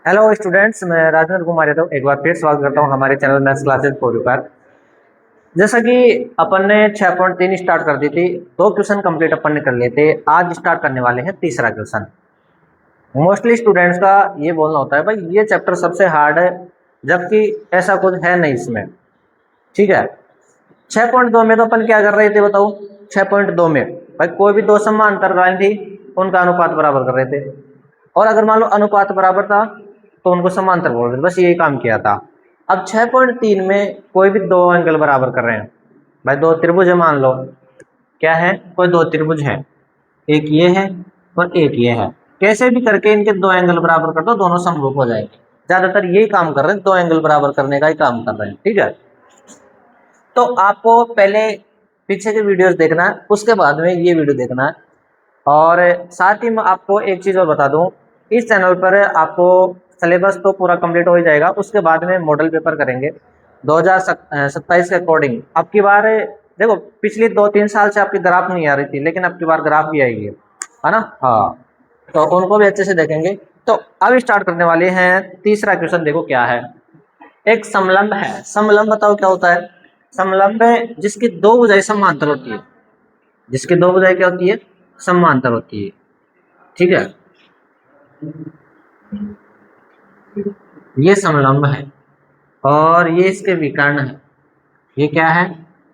Hello students, मैं राजेंद्र कुमार यादव एक बार फिर स्वागत करता हूं हमारे चैनल मैथ्स क्लासेस फॉर पर। जैसा कि अपन ने 6.3 स्टार्ट कर दी थी, 2 क्वेश्चन कंप्लीट अपन ने कर लिए थे। आज स्टार्ट करने वाले हैं तीसरा क्वेश्चन। मोस्टली स्टूडेंट्स का ये बोलना होता है भाई ये चैप्टर सबसे हार्ड है, जबकि ऐसा कुछ है नहीं इसमें। ठीक है, 6.2 में तो अपन क्या कर रहे थे बताओ। 6.2 में भाई कोई भी दो समांतर लाइन थी, उनका अनुपात बराबर कर रहे थे, और अगर मान लो अनुपात बराबर था तो उनको समांतर बोल रहे थे। बस यही काम किया था। अब 6.3 में कोई भी दो एंगल बराबर कर रहे हैं। भाई दो त्रिभुज है, मान लो क्या है, कोई दो त्रिभुज है, एक ये है और एक ये है। कैसे भी करके इनके दो एंगल बराबर कर दो, दोनों समरूप हो जाएंगे। ज्यादातर यही काम कर रहे हैं, दो एंगल बराबर करने का ही काम कर रहे हैं। ठीक है, तो आपको पहले पीछे के वीडियोस देखना है, उसके बाद में ये वीडियो देखना है। और साथ ही मैं आपको एक चीज और बता दूं, इस चैनल पर आपको सिलेबस तो पूरा कंप्लीट हो ही जाएगा, उसके बाद में मॉडल पेपर करेंगे 2027 के अकॉर्डिंग। अब की बार देखो, पिछली 2-3 साल से आपकी ग्राफ नहीं आ रही थी, लेकिन अब की बार ग्राफ भी आएगी, है ना। हाँ, तो उनको भी अच्छे से देखेंगे। तो अब स्टार्ट करने वाले हैं तीसरा क्वेश्चन। देखो क्या है, एक समलंब है। समलंब बताओ क्या होता है। समलंब जिसकी दो भुजाएं समांतर होती है, जिसकी दो भुजाएं क्या होती है, समांतर होती है। ठीक है, ये समलंब है और ये इसके विकर्ण है। ये क्या है,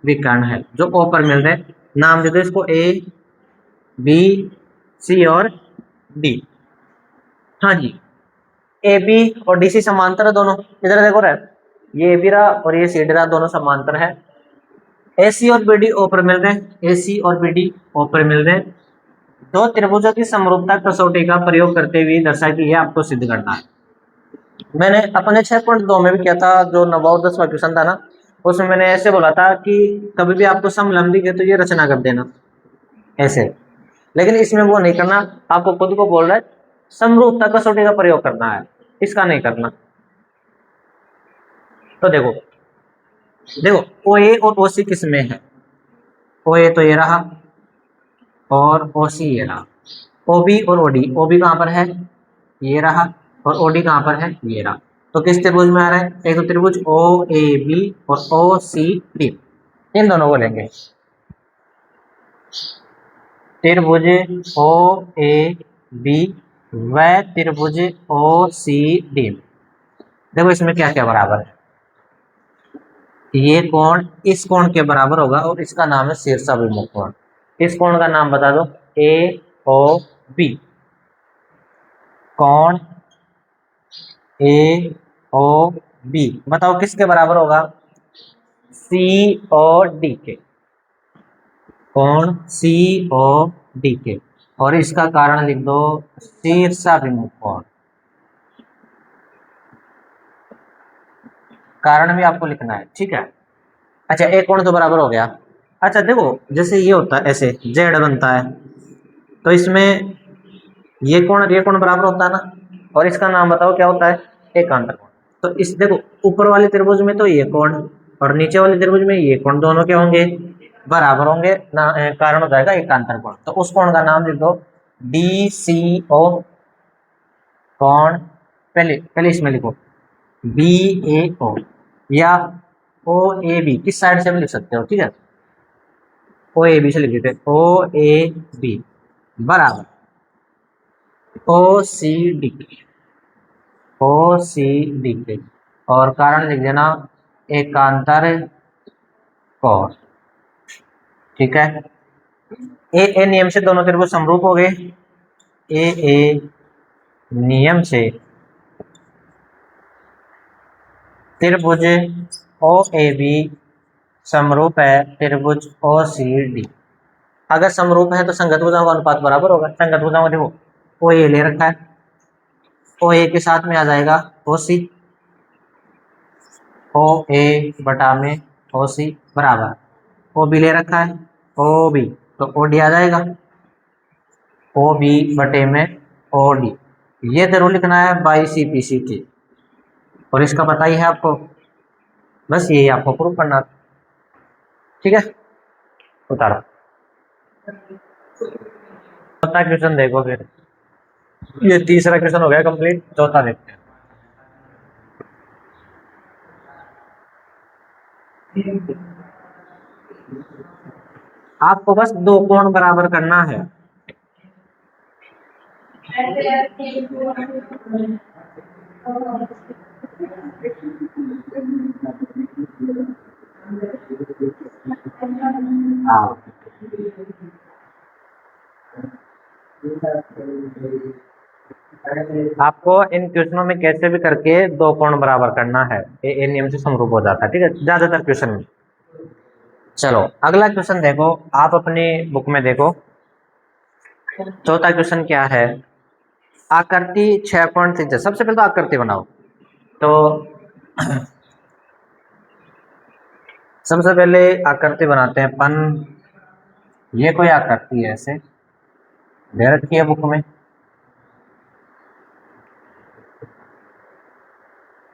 विकर्ण है जो ओ पर मिल रहे हैं। नाम दे दो इसको ए, बी, सी और डी। हाँ जी, ए बी और डी सी समांतर है दोनों। इधर देखो रहा, ये ए बी रहा और ये सी डी रहा, दोनों समांतर है। ए सी और बी डी ओ पर मिल रहे हैं, ए सी और बी डी ओ पर मिल रहे हैं। दो त्रिभुजों की समरूपता कसौटी का प्रयोग करते हुए दर्शा कि यह आपको सिद्ध करना है। मैंने अपने 6.2 में भी किया था, जो 9वां और 10वां क्वेश्चन था ना, उसमें मैंने ऐसे बोला था कि कभी भी आपको समलंब दिखे तो ये रचना कर देना ऐसे। लेकिन इसमें वो नहीं करना, आपको खुद को बोल रहा है समरूपता कसौटी का प्रयोग करना है, इसका नहीं करना। तो देखो देखो, ओ ए और ओ सी किस में है। ओ ए तो ये रहा और ओ सी ये रहा। ओ बी और ओ डी, ओ बी कहाँ पर है, ये रहा, और ओ डी कहाँ पर है, ये रहा। तो किस त्रिभुज में आ रहा है, एक तो त्रिभुज ओ ए बी और ओ सी डी, इन दोनों को लेंगे। त्रिभुज ओ ए बी व त्रिभुज ओ सी डी। देखो इसमें क्या क्या बराबर है। ये कोण इस कोण के बराबर होगा और इसका नाम है शीर्षाभिमुख कोण। इस कोण का नाम बता दो, ए ओ बी। कोण ए ओ बी बताओ किसके बराबर होगा, सी ओ डी के। कोण सी ओ डी के, और इसका कारण लिख दो शीर्षाभिमुख कोण। कारण भी आपको लिखना है, ठीक है। अच्छा, एक कोण तो बराबर हो गया। अच्छा देखो, जैसे ये होता है ऐसे जेड बनता है, तो इसमें ये कोण बराबर होता है ना, और इसका नाम बताओ क्या होता है, एकांतर कोण। तो इस देखो, ऊपर वाले त्रिभुज में तो ये कोण और नीचे वाले त्रिभुज में ये कोण, दोनों क्या होंगे, बराबर होंगे ना। कारण हो जाएगा एकांतर कोण। तो उस कोण का नाम लिख दो डी सी ओ कोण। पहले पहले इसमें लिखो बी ए ओ, या ओ ए बी, किस साइड से भी लिख सकते हो। ठीक है, ओ ए बी से लिख देते, ओ ए बी बराबर ओ सी डी, ओ सी डी के, और कारण लिख देना एकांतर कोण। ठीक है, ए नियम से दोनों त्रिभुज समरूप हो गए। ए नियम से त्रिभुज ओ ए बी समरूप है त्रिभुज ओ सी डी। अगर समरूप है तो संगत भुजाओं का अनुपात बराबर होगा। संगत भुजाओं को देखो, ओ ए ले रखा है, ओ ए के साथ में आ जाएगा ओ सी, ओ ए बटा में ओ सी बराबर ओ बी ले रखा है, ओ बी, तो ओ डी आ जाएगा, ओ बी बटे में ओ डी। ये जरूर लिखना है बाई सी पी सी की, और इसका पता ही है आपको, बस यही आपको प्रूव करना। ठीक है, उतारो। चौथा क्वेश्चन देखो फिर, ये तीसरा क्वेश्चन हो गया कंप्लीट, चौथा देखते हैं। आपको बस दो कोण बराबर करना है। हाँ, आपको इन क्वेश्चनों में कैसे भी करके दो कोण बराबर करना है, ये नियम से समरूप हो जाता है, ठीक है, ज्यादातर क्वेश्चन में। चलो अगला क्वेश्चन देखो, आप अपनी बुक में देखो। चौथा क्वेश्चन क्या है, आकृति 6.3। सबसे पहले तो आकृति बनाओ। तो सबसे पहले आकृति बनाते हैं अपन। ये कोई आकृति है, ऐसे दे रखी है बुक में।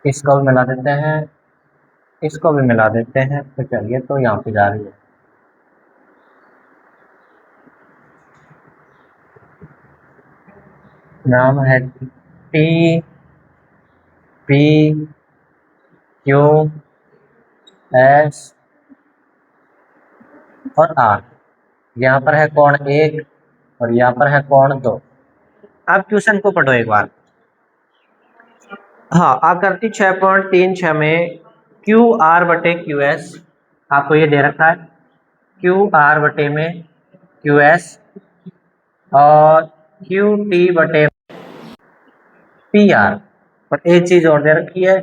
इसको भी मिला देते हैं, इसको भी मिला देते हैं। तो चलिए, तो यहाँ पे जा रही है। नाम है टी पी क्यू एस और आर। यहाँ पर है कोण 1 और यहाँ पर है कोण 2। आप क्वेश्चन को पढ़ो एक बार। हाँ, आकृति 6.36 में क्यू आर बटे क्यू एस आपको ये दे रखा है, क्यू आर बटे में क्यू एस और क्यू टी बटे पी आर। और एक चीज और दे रखी है,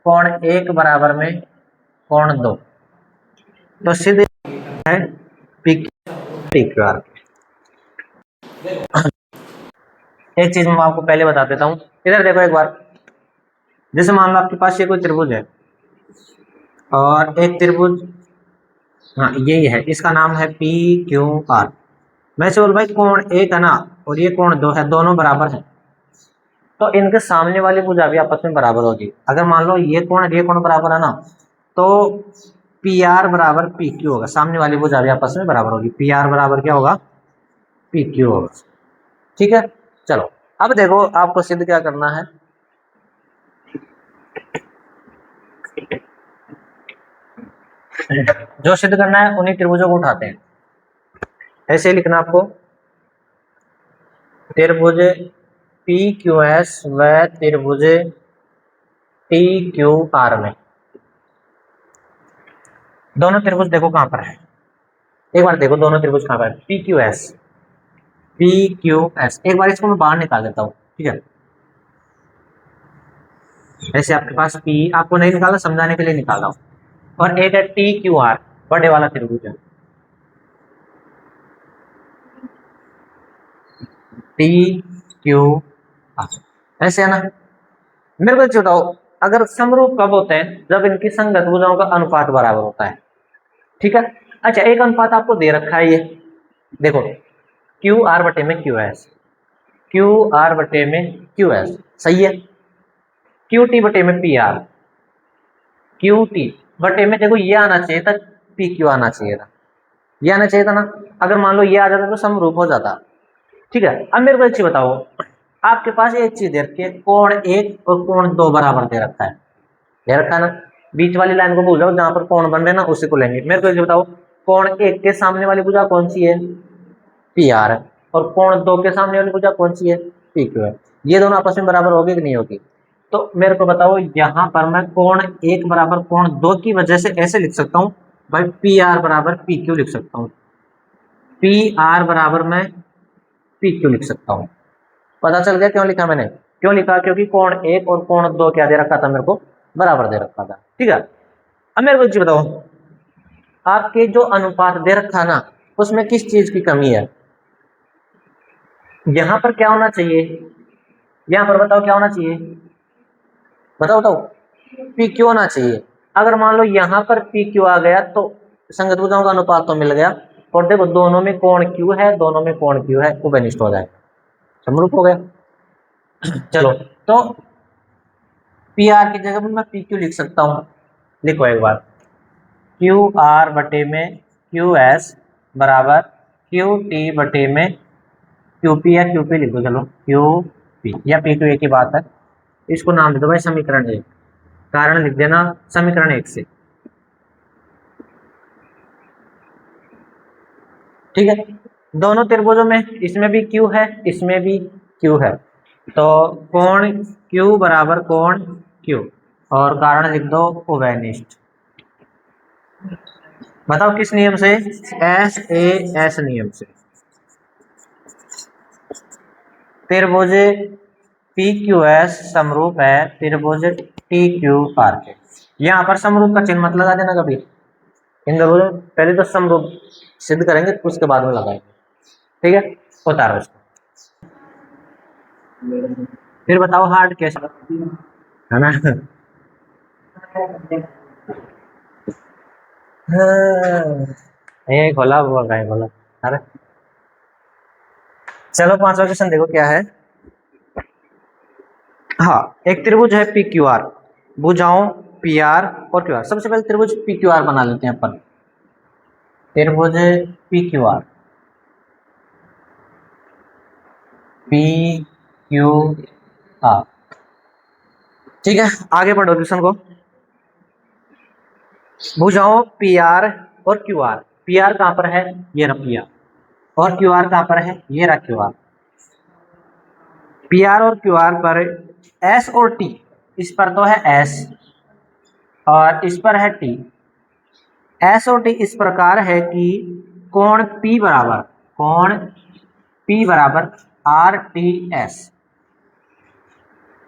कोण 1 बराबर में कोण 2। तो सीधे है पी क्यू आर। एक चीज मैं आपको पहले बता देता हूँ, इधर देखो एक बार। जैसे मान लो आपके पास ये कोई त्रिभुज है और एक त्रिभुज, हाँ यही है, इसका नाम है पी क्यू आर। मैं से बोल भाई कोण 1 है ना और ये कोण 2 है, दोनों बराबर है, तो इनके सामने वाली भुजा भी आपस में बराबर होगी। अगर मान लो ये कोण बराबर है ना, तो पी आर बराबर पी क्यू होगा, सामने वाली भुजा भी आपस में बराबर होगी। पी आर बराबर क्या होगा, पी क्यू होगा। ठीक है, चलो अब देखो आपको सिद्ध क्या करना है। जो सिद्ध करना है उन्हीं त्रिभुजों को उठाते हैं। ऐसे लिखना आपको, त्रिभुज पी क्यू एस व त्रिभुज टी क्यू आर में दोनों त्रिभुज देखो कहां पर है। एक बार देखो दोनों त्रिभुज कहां पर है, P Q S, P Q S. एक बार इसको मैं बाहर निकाल देता हूँ, ठीक है। ऐसे आपके पास पी, आपको नहीं निकाला, समझाने के लिए निकाल रहा हूं। और एक है टी क्यू आर, बड़े वाला त्रिभुज है, टी क्यू आर। ऐसे है ना। मेरे को बताओ, अगर समरूप कब होते हैं, जब इनकी संगत भुजाओं का अनुपात बराबर होता है। ठीक है, अच्छा एक अनुपात आपको दे रखा है, ये देखो क्यू आर बटे में क्यू एस, क्यू आर बटे में क्यू एस, सही है। क्यू टी बटे में पी आर, क्यू टी बटे में देखो ये आना चाहिए था, पी क्यू आना चाहिए था, ये आना चाहिए था ना। अगर मान लो ये आ जाता तो समरूप हो जाता। ठीक है, अब मेरे को एक चीज बताओ, आपके पास एक चीज दे रखी है, कोण 1 और कोण 2 बराबर दे रखा है, दे रखा है ना। बीच वाली लाइन को भूल जाओ, जहां पर कोण बन रहे ना उसी को लेंगे। मेरे को एक चीज बताओ, कोण 1 के सामने वाली भुजा कौन सी है, पी आर है, और कोण 2 के सामने वाली भुजा कौन सी है, पी क्यू है। ये दोनों आपस में बराबर होगी कि नहीं होगी। तो मेरे को बताओ, यहाँ पर मैं कोण 1 बराबर कोण 2 की वजह से ऐसे लिख सकता हूँ भाई, पी आर बराबर पी क्यू लिख सकता हूँ, पी आर बराबर मैं पी क्यू लिख सकता हूँ। पता चल गया क्यों लिखा मैंने, क्यों लिखा, क्योंकि कोण 1 और कोण 2 क्या दे रखा था मेरे को, बराबर दे रखा था। ठीक है, अब मेरे को एक चीज बताओ, आपके जो अनुपात दे रखा ना, उसमें किस चीज की कमी है। यहां पर क्या होना चाहिए, यहां पर बताओ क्या होना चाहिए, बताओ बताओ, पी क्यू होना चाहिए। अगर मान लो यहां पर पी क्यू आ गया तो संगत भुजाओं का अनुपात तो मिल गया, और देखो दोनों में कोण क्यू है, दोनों में कोण क्यू है, उभयनिष्ठ हो जाएगा, समरूप हो गया। चलो, तो पी आर की जगह पर मैं पी क्यू लिख सकता हूं। लिखो एक बार, क्यू आर बटे में क्यू एस बराबर क्यू टी बटे में क्यू पी, या क्यू पी लिख दो, चलो क्यू पी या पी क्यू, एक ही बात है। इसको नाम दे दो भाई समीकरण 1, कारण लिख देना समीकरण 1 से। ठीक है, दोनों त्रिभुजों में इसमें भी क्यू है, इसमें भी क्यू है, तो कोण क्यू बराबर कोण क्यू, और कारण लिख दो उभयनिष्ठ। बताओ किस नियम से? एस ए एस नियम से। त्रिभुज पी क्यू एस समरूप है त्रिभुज टी क्यू आर के। यहाँ पर समरूप का चिन्ह मत लगा देना कभी, इन दोनों पहले तो समरूप सिद्ध करेंगे उसके बाद में लगाएंगे, ठीक है। उतारो इसको, फिर बताओ हार्ड कैसे है ना। ये खोला हुआ है खोला। अरे चलो पांचवा क्वेश्चन देखो क्या है। हाँ, एक त्रिभुज है पी क्यू आर, भुजाओं पी आर और क्यू आर। सबसे पहले त्रिभुज पी क्यू आर बना लेते हैं अपन। त्रिभुज P Q R, P Q R, ठीक है। आगे पढ़ो क्वेश्चन को। भुजाओं पी आर और क्यू आर। पी आर कहां पर है? ये रहा पी आर। और क्यू आर कहां पर है? ये रहा क्यू आर। पी आर और क्यू आर पर एस और टी, इस पर तो है एस और इस पर है टी। एस और टी इस प्रकार है कि कोण P बराबर आर टी एस,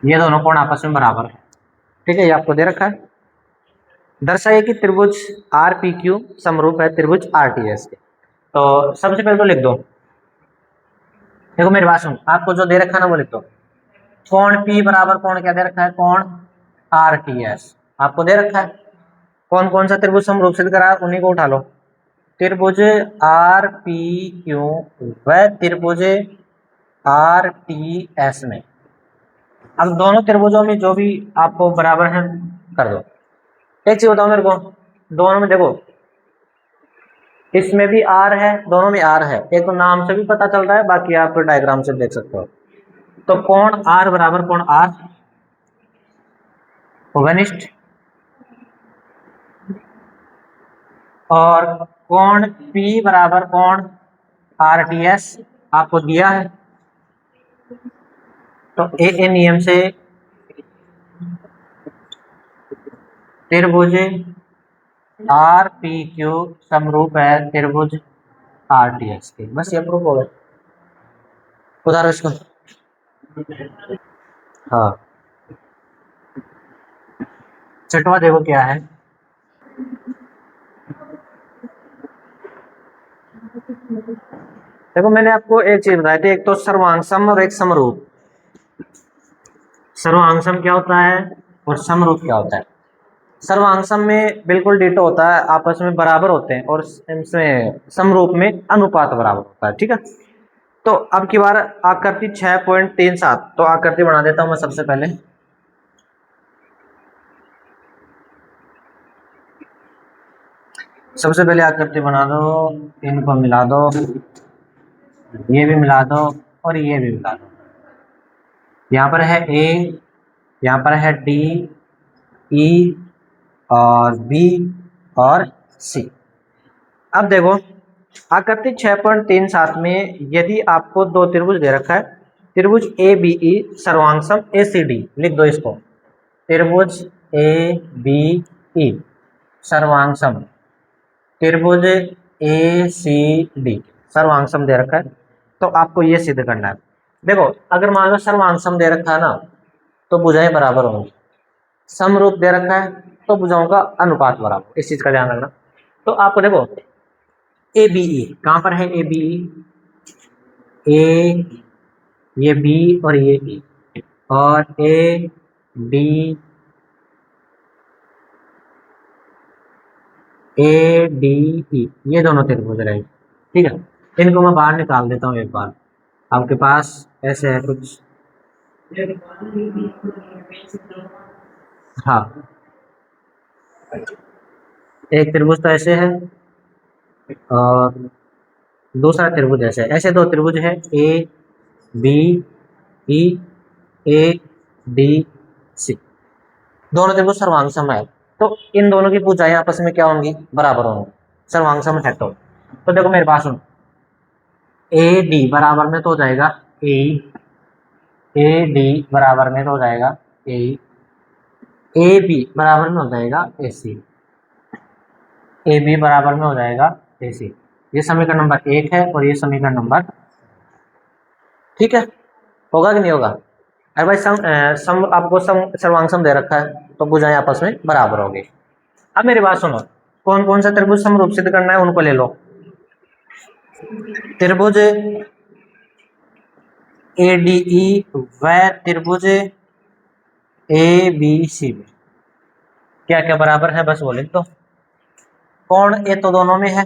ये दोनों कोण आपस में बराबर है, ठीक है। ये आपको दे रखा है। दर्शाइए कि त्रिभुज आर पी क्यू समरूप है त्रिभुज आर टी एस के। तो सबसे पहले तो लिख दो, देखो मेरी बात सुन, आपको जो दे रखा है ना वो लिख दो। कोण P बराबर कोण क्या दे रखा है? कोण आर टी एस आपको दे रखा है। कौन कौन सा त्रिभुज समरूप सिद्ध करा उन्हीं को उठा लो। त्रिभुज आर पी क्यू व त्रिभुज आर टी एस में। अब दोनों त्रिभुजों में जो भी आपको बराबर है कर दो। एक चीज बताओ मेरे को, दोनों में देखो इसमें भी आर है, दोनों में आर है, एक तो नाम से भी पता चल रहा है, बाकी आप डायग्राम से देख सकते हो। तो कोण आर बराबर कोण आर उभयनिष्ठ, और कोण पी बराबर कोण आर टी एस आपको दिया है। तो ए नियम से त्रिभुज आर पी क्यू समरूप है त्रिभुज आर टी एस के। बस ये प्रूफ हो गया। उतारो इसको। हाँ, छठवा देखो क्या है। देखो मैंने आपको एक चीज बताई थी, एक तो सर्वांगसम और एक समरूप। सर्वांगसम क्या होता है और समरूप क्या होता है? सर्वांगसम में बिल्कुल डिटो होता है, आपस में बराबर होते हैं, और इसमें समरूप में अनुपात बराबर होता है, ठीक है। तो अब की बार आकृति 6.37, तो आकृति बना देता हूं मैं सबसे पहले। सबसे पहले आकृति बना दो, इनको मिला दो, ये भी मिला दो और ये भी मिला दो। यहाँ पर है ए, यहाँ पर है डी, ई और बी और सी। अब देखो आकृति 6.37 में यदि आपको दो त्रिभुज दे रखा है, त्रिभुज A B E सर्वांगसम A C D, लिख दो इसको। त्रिभुज ए बी ई सर्वांगसम त्रिभुज ए सी डी सर्वांगसम दे रखा है, तो आपको ये सिद्ध करना है। देखो अगर मान लो सर्वांगसम दे रखा है ना, तो भुजाएं बराबर होंगी। समरूप दे रखा है तो भुजाओं का अनुपात बराबर, इस चीज का ध्यान रखना। तो आपको देखो ए बी ई कहां पर है? ए बी ई, ए ये बी और ये ई, और A D, A D E, ये दोनों त्रिभुज रहे, ठीक है। इनको मैं बाहर निकाल देता हूँ एक बार। आपके पास ऐसे है कुछ, हाँ एक त्रिभुज तो ऐसे है और दूसरा त्रिभुज ऐसे है। ऐसे दो त्रिभुज है A B E, A D C, दोनों त्रिभुज सर्वांगसम है, तो इन दोनों की भुजाएं आपस में क्या होंगी? बराबर होंगी। सर्वांगसम है तो देखो मेरे पास सुन, ए डी बराबर में तो हो जाएगा ए, ए डी बराबर में तो हो जाएगा ए बी बराबर में हो जाएगा ए सी, ए बी बराबर में हो जाएगा ए सी। ये समीकरण नंबर 1 है और ये समीकरण नंबर, ठीक है, होगा कि नहीं होगा? अरे भाई सम आपको सर्वांग सम दे रखा है तो भुजाएं आपस में बराबर होगी। अब मेरी बात सुनो, कौन कौन सा त्रिभुज समरूप सिद्ध करना है उनको ले लो। त्रिभुज एडीई व त्रिभुज ए बी सी में क्या क्या बराबर है, बस वो लिख दो। कोण ए तो दोनों में है,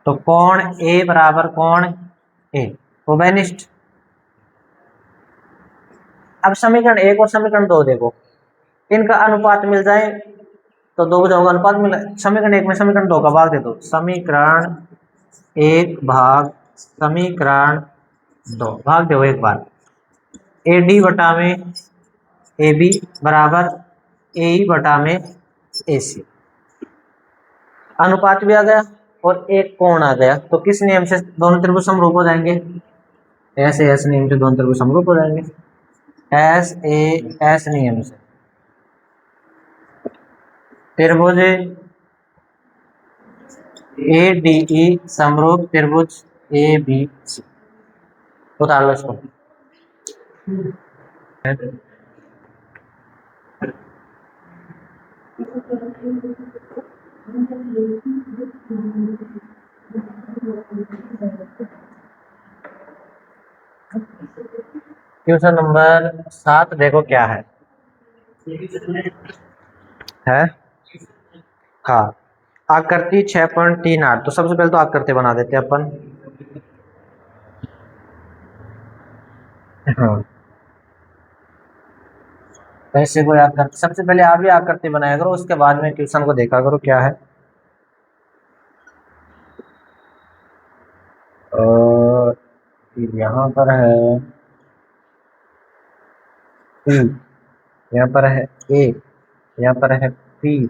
तो कोण ए बराबर कोण ए, वो बेनिस्ट। अब समीकरण 1 और समीकरण 2 देखो, इनका अनुपात मिल जाए तो दो भुजाओं का अनुपात मिला। समीकरण 1 में समीकरण 2 का भाग दे दो, समीकरण 1 भाग समीकरण 2 भाग दो एक बार। ए डी बटा में ए बी बराबर ए ई बटा में ए सी, अनुपात भी आ गया और एक कोण आ गया, तो किस नियम से दोनों त्रिभुज समरूप हो जाएंगे? ऐसे ऐसे नियम से दोनों त्रिभुज समरूप हो जाएंगे, एस ए एस नियम से। त्रिभुज ए डी ई समरूप त्रिभुज ए बी सी, उतार लो इसको। क्वेश्चन नंबर 7 देखो क्या है हाँ, आकृति 6.38। तो सबसे पहले तो आकृति बना देते हैं अपन। हाँ, ऐसे कोई आकृति, सबसे पहले आप भी आकृति बनाया करो, उसके बाद में क्वेश्चन को देखा करो क्या है। और यहाँ पर है P, यहाँ पर है A, यहाँ पर है P,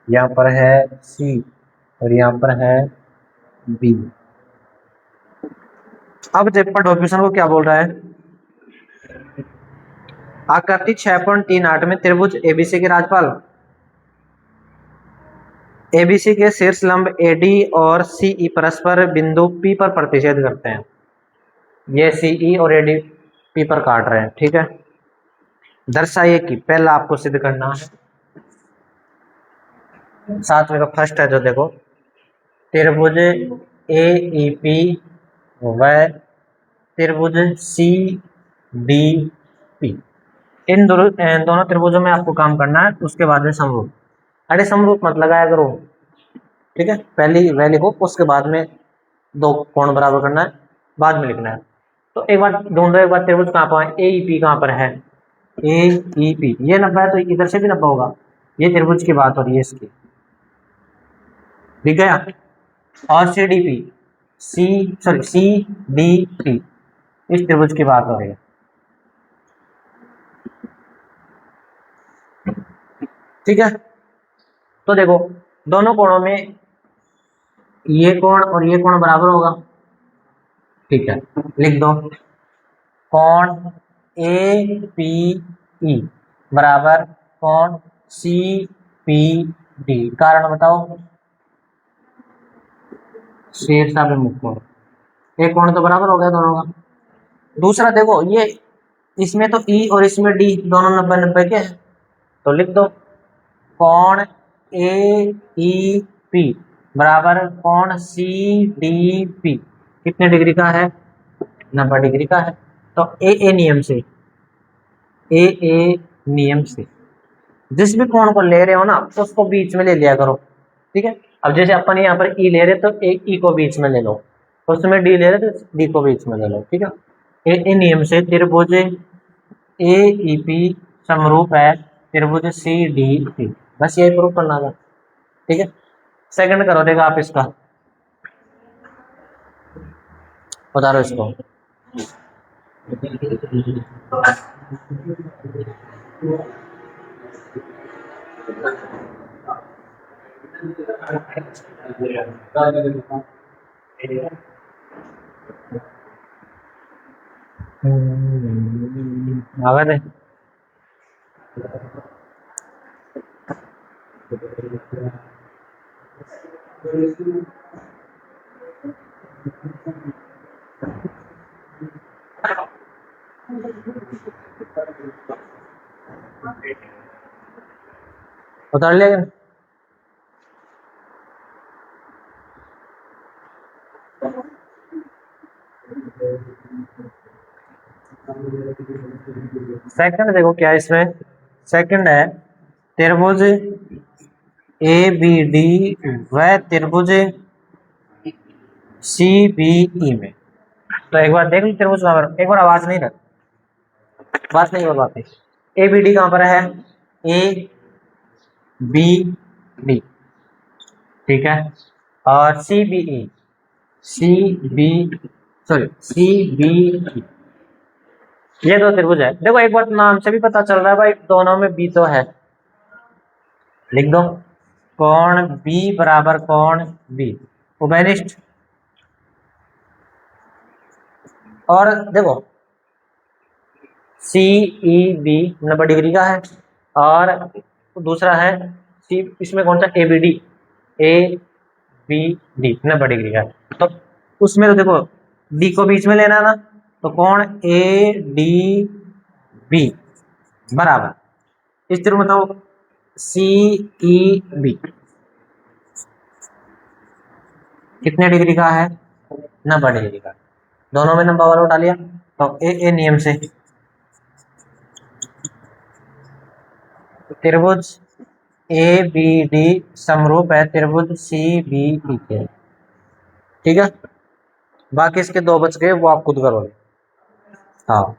यहाँ पर है C और यहाँ पर है B। अब जब पढ़ो क्वेश्चन को क्या बोल रहा है। आकृति 6.38 में त्रिभुज एबीसी के राजपाल एबीसी के शीर्ष लंब एडी और सीई परस्पर बिंदु P पर प्रतिच्छेद करते हैं। ये सीई और एडी P पर काट रहे हैं, ठीक है। दर्शाइए कि, पहला आपको सिद्ध करना है, 7वें का फर्स्ट है जो देखो, त्रिभुज ए ई पी व त्रिभुज सी डी पी, इन दोनों त्रिभुजों में आपको काम करना है। उसके बाद में समरूप, अरे समरूप मत लगाया करो, ठीक है, पहली वह लिखो, उसके बाद में दो कोण बराबर करना है, बाद में लिखना है। तो एक बार ढूंढो, एक बार त्रिभुज कहाँ पर है, ए ई पी कहाँ पर है, ए ई पी, ये 90 है तो इधर से भी 90 होगा। ये त्रिभुज की बात हो रही है इसकी, दिख गया। और C D P, C D P, इस त्रिभुज की बात हो रही है, ठीक है। तो देखो दोनों कोणों में ये कोण और ये कोण बराबर होगा, ठीक है, लिख दो। कोण ए पी ई बराबर कोण सी पी डी, कारण बताओ। शीर्षाभिमुख कोण, एक कोण तो बराबर हो गया दोनों का। दूसरा देखो, ये इसमें तो ई और इसमें डी दोनों 90-90 के हैं, तो लिख दो कोण ए ई पी बराबर कोण सी डी पी, कितने डिग्री का है, 90 डिग्री का है। तो ए नियम से, ए नियम से जिस भी कोण को ले रहे हो ना तो उसको बीच में ले लिया करो, ठीक है। अब जैसे अपन यहाँ पर ई ले रहे तो एक ई को बीच में ले लो, उसमें डी ले रहे तो डी को बीच में ले लो, ठीक है। ए नियम से त्रिभुज ए ई पी समरूप है त्रिभुज सी डी पी, बस यही प्रूफ करना था, ठीक है। सेकंड करो, देखो आप इसका उतारो इसको। आगे दे। उतार लिया क्या? सेकंड देखो क्या है इसमें। सेकंड है त्रिभुज ए बी डी व त्रिभुज सी बी ई में। तो एक बार देख लो त्रिभुज कहाँ पर, एक बार आवाज नहीं रख, बात नहीं हो बात नहीं। ए बी डी कहाँ पर है? ए बी डी, ठीक है। और C B E, C B sorry C B E, ये दो त्रिभुज है। देखो एक बार नाम से भी पता चल रहा है भाई दोनों में बी तो है। लिख दो कोण बी बराबर कोण बी, उभयनिष्ठ। और देखो सी ई बी 90 डिग्री का है, और दूसरा है सी, इसमें कौन सा A B D, A B D 90 degree का है। तो उसमें तो देखो डी को बीच में लेना ना, तो कोण ए डी बी बराबर, इस तरह बताओ सी ई बी कितने डिग्री का है? 90 डिग्री का। दोनों में नंबर वाला उठा लिया, तो ए नियम से त्रिभुज ए बी डी समरूप है त्रिभुज सी बी ई के, ठीक है। बाकी इसके दो बच गए, वो आप खुद करोगे। हाँ